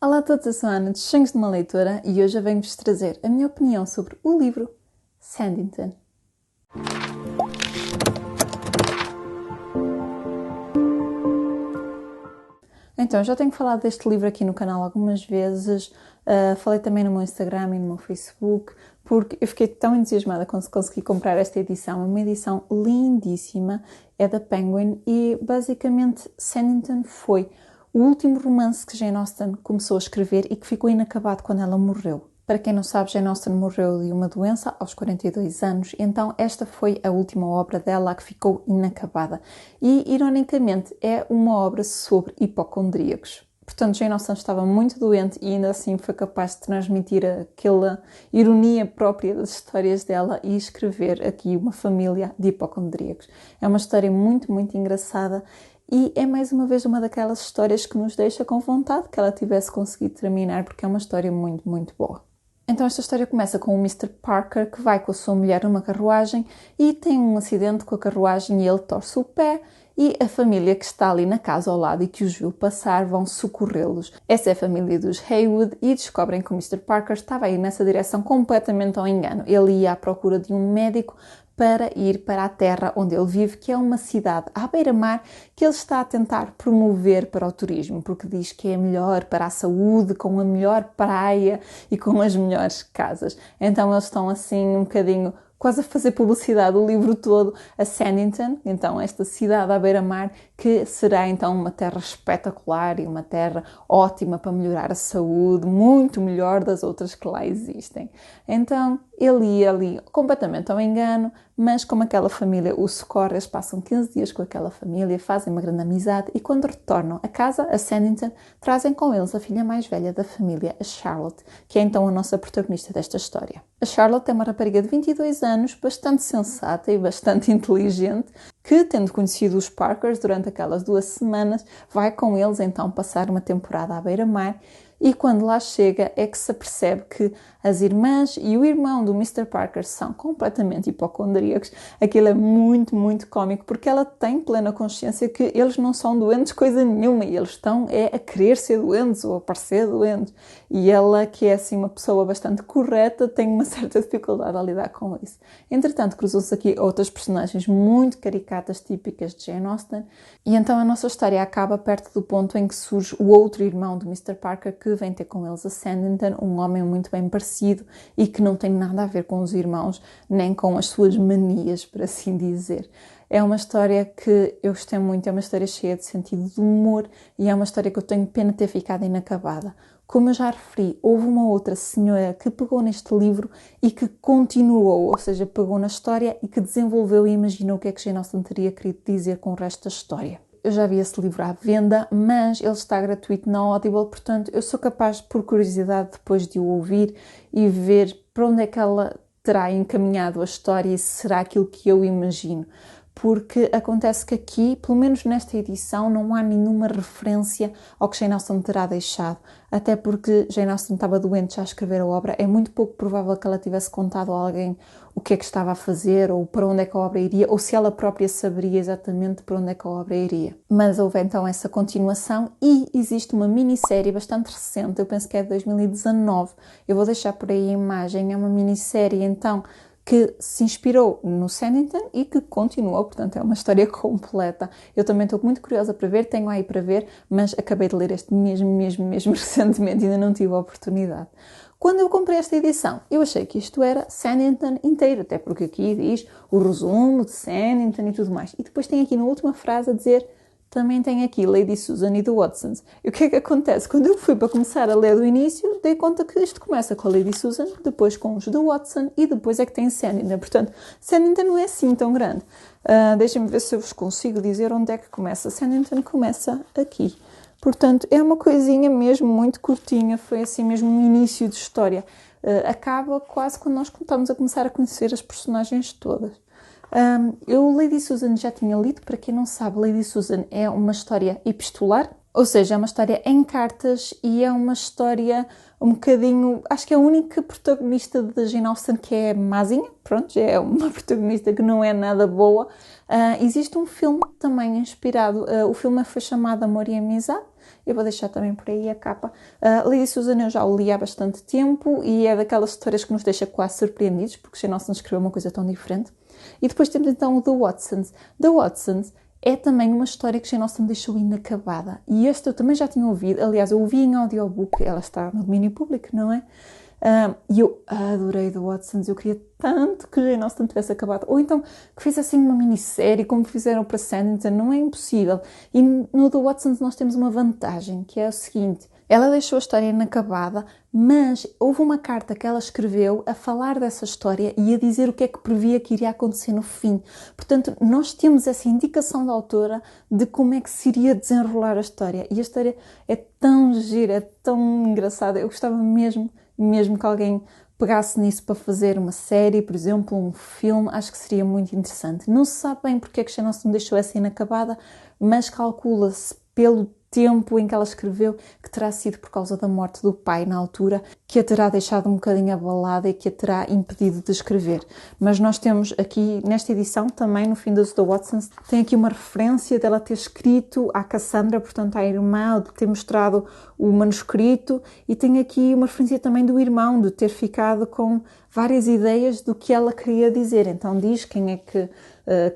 Olá a todos, eu sou a Ana dos Sonhos de uma Leitora e hoje eu venho-vos trazer a minha opinião sobre o livro Sanditon. Então, já tenho falado deste livro aqui no canal algumas vezes, falei também no meu Instagram e no meu Facebook, porque eu fiquei tão entusiasmada quando consegui comprar esta edição. É uma edição lindíssima, é da Penguin e basicamente Sanditon foi o último romance que Jane Austen começou a escrever e que ficou inacabado quando ela morreu. Para quem não sabe, Jane Austen morreu de uma doença aos 42 anos, então esta foi a última obra dela que ficou inacabada. E, ironicamente, é uma obra sobre hipocondríacos. Portanto, Jane Austen estava muito doente e ainda assim foi capaz de transmitir aquela ironia própria das histórias dela e escrever aqui uma família de hipocondríacos. É uma história muito, muito engraçada e é mais uma vez uma daquelas histórias que nos deixa com vontade que ela tivesse conseguido terminar, porque é uma história muito, muito boa. Então esta história começa com o Mr. Parker que vai com a sua mulher numa carruagem e tem um acidente com a carruagem e ele torce o pé e a família que está ali na casa ao lado e que os viu passar vão socorrê-los. Essa é a família dos Haywood e descobrem que o Mr. Parker estava aí nessa direção completamente ao engano. Ele ia à procura de um médico para ir para a terra onde ele vive, que é uma cidade à beira-mar que ele está a tentar promover para o turismo, porque diz que é melhor para a saúde, com a melhor praia e com as melhores casas. Então eles estão assim um bocadinho quase a fazer publicidade o livro todo a Sanditon, então esta cidade à beira-mar, que será então uma terra espetacular e uma terra ótima para melhorar a saúde, muito melhor das outras que lá existem. Então ele ia ali completamente ao engano, mas como aquela família o socorre, eles passam 15 dias com aquela família, fazem uma grande amizade e quando retornam a casa, a Sanditon, trazem com eles a filha mais velha da família, a Charlotte, que é então a nossa protagonista desta história. A Charlotte é uma rapariga de 22 anos, bastante sensata e bastante inteligente, que, tendo conhecido os Parkers durante aquelas 2 semanas, vai com eles então passar uma temporada à beira-mar e quando lá chega é que se apercebe que as irmãs e o irmão do Mr. Parker são completamente hipocondríacos. Aquilo é muito, muito cómico porque ela tem plena consciência que eles não são doentes coisa nenhuma e eles estão a querer ser doentes ou a parecer doentes. E ela, que é assim uma pessoa bastante correta, tem uma certa dificuldade a lidar com isso. Entretanto, cruzam-se aqui outras personagens muito caricatas, típicas de Jane Austen, e então a nossa história acaba perto do ponto em que surge o outro irmão do Mr. Parker que vem ter com eles a Sanditon, um homem muito bem parecido e que não tem nada a ver com os irmãos, nem com as suas manias, por assim dizer. É uma história que eu gostei muito, é uma história cheia de sentido de humor e é uma história que eu tenho pena de ter ficado inacabada. Como eu já referi, houve uma outra senhora que pegou neste livro e que continuou, ou seja, pegou na história e que desenvolveu e imaginou o que é que Jane Austen teria querido dizer com o resto da história. Eu já vi esse livro à venda, mas ele está gratuito na Audible, portanto eu sou capaz, por curiosidade, depois de o ouvir e ver para onde é que ela terá encaminhado a história e se será aquilo que eu imagino. Porque acontece que aqui, pelo menos nesta edição, não há nenhuma referência ao que Jane Austen terá deixado. Até porque Jane Austen estava doente já a escrever a obra, é muito pouco provável que ela tivesse contado a alguém o que é que estava a fazer, ou para onde é que a obra iria, ou se ela própria saberia exatamente para onde é que a obra iria. Mas houve então essa continuação e existe uma minissérie bastante recente, eu penso que é de 2019, eu vou deixar por aí a imagem, é uma minissérie então que se inspirou no Sanditon e que continuou, portanto é uma história completa. Eu também estou muito curiosa para ver, tenho aí para ver, mas acabei de ler este mesmo recentemente e ainda não tive a oportunidade. Quando eu comprei esta edição, eu achei que isto era Sanditon inteiro, até porque aqui diz o resumo de Sanditon e tudo mais. E depois tem aqui na última frase a dizer também tem aqui Lady Susan e The Watsons. E o que é que acontece? Quando eu fui para começar a ler do início, dei conta que isto começa com a Lady Susan, depois com os The Watson e depois é que tem Sanditon. Portanto, Sanditon não é assim tão grande. Deixem-me ver se eu vos consigo dizer onde é que começa. Sanditon começa aqui. Portanto, é uma coisinha mesmo muito curtinha, foi assim mesmo um início de história. Acaba quase quando nós estamos a começar a conhecer as personagens todas. Eu Lady Susan já tinha lido, para quem não sabe, Lady Susan é uma história epistolar, ou seja, é uma história em cartas e é uma história um bocadinho, acho que é a única protagonista da Jane Austen que é mazinha, pronto, já é uma protagonista que não é nada boa. Existe um filme também inspirado, o filme foi chamado Amor e Amizade Eu vou deixar também por aí a capa. Lady Susan eu já o li há bastante tempo e é daquelas histórias que nos deixa quase surpreendidos, porque Jane Austen escreveu uma coisa tão diferente. E depois temos então o The Watsons. The Watsons é também uma história que Jane Austen deixou inacabada. E este eu também já tinha ouvido. Aliás, eu ouvi em audiobook. Ela está no domínio público, não é? E eu adorei The Watsons. Eu queria tanto que Jane Austen tivesse acabado. Ou então que fizessem uma minissérie como fizeram para Sanditon. Não é impossível. E no The Watsons nós temos uma vantagem, que é o seguinte. Ela deixou a história inacabada, mas houve uma carta que ela escreveu a falar dessa história e a dizer o que é que previa que iria acontecer no fim. Portanto, nós temos essa indicação da autora de como é que se iria desenrolar a história. E a história é tão gira, é tão engraçada. Eu gostava mesmo que alguém pegasse nisso para fazer uma série, por exemplo, um filme. Acho que seria muito interessante. Não se sabe bem porque é que Jane Austen deixou essa inacabada, mas calcula-se pelo tempo em que ela escreveu que terá sido por causa da morte do pai na altura, que a terá deixado um bocadinho abalada e que a terá impedido de escrever. Mas nós temos aqui, nesta edição, também no fim dos The Watsons, tem aqui uma referência dela ter escrito à Cassandra, portanto à irmã, de ter mostrado o manuscrito, e tem aqui uma referência também do irmão, de ter ficado com várias ideias do que ela queria dizer. Então diz quem é que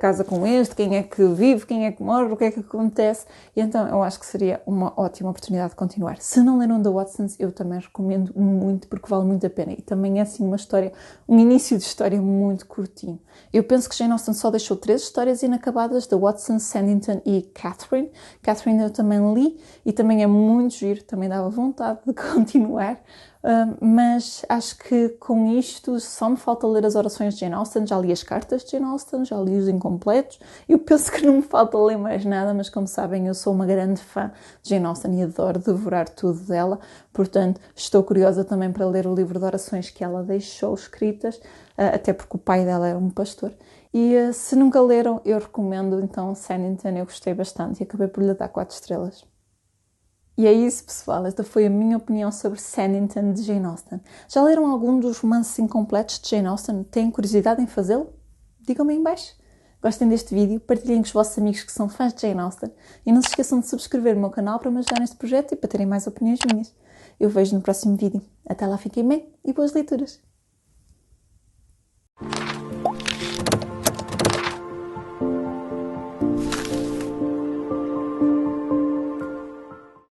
casa com este, quem é que vive, quem é que morre, o que é que acontece. E então eu acho que seria uma ótima oportunidade de continuar. Se não leram The Watsons, eu também recomendo muito, porque vale muito a pena. E também é assim uma história, um início de história muito curtinho. Eu penso que Jane Austen só deixou 3 histórias inacabadas, The Watsons, Sanditon e Catherine. Catherine eu também li e também é muito giro, também dava vontade de continuar. Mas acho que com isto só me falta ler as orações de Jane Austen. Já li as cartas de Jane Austen, já li os incompletos. Eu penso que não me falta ler mais nada, mas como sabem eu sou uma grande fã de Jane Austen e adoro devorar tudo dela. Portanto, estou curiosa também para ler o livro de orações que ela deixou escritas, até porque o pai dela era um pastor. E se nunca leram, eu recomendo então Sanditon. Eu gostei bastante e acabei por lhe dar 4 estrelas. E é isso, pessoal. Esta foi a minha opinião sobre Sanditon de Jane Austen. Já leram algum dos romances incompletos de Jane Austen? Têm curiosidade em fazê-lo? Digam-me aí em baixo. Gostem deste vídeo, partilhem com os vossos amigos que são fãs de Jane Austen e não se esqueçam de subscrever o meu canal para me ajudar neste projeto e para terem mais opiniões minhas. Eu vejo no próximo vídeo. Até lá, fiquem bem e boas leituras!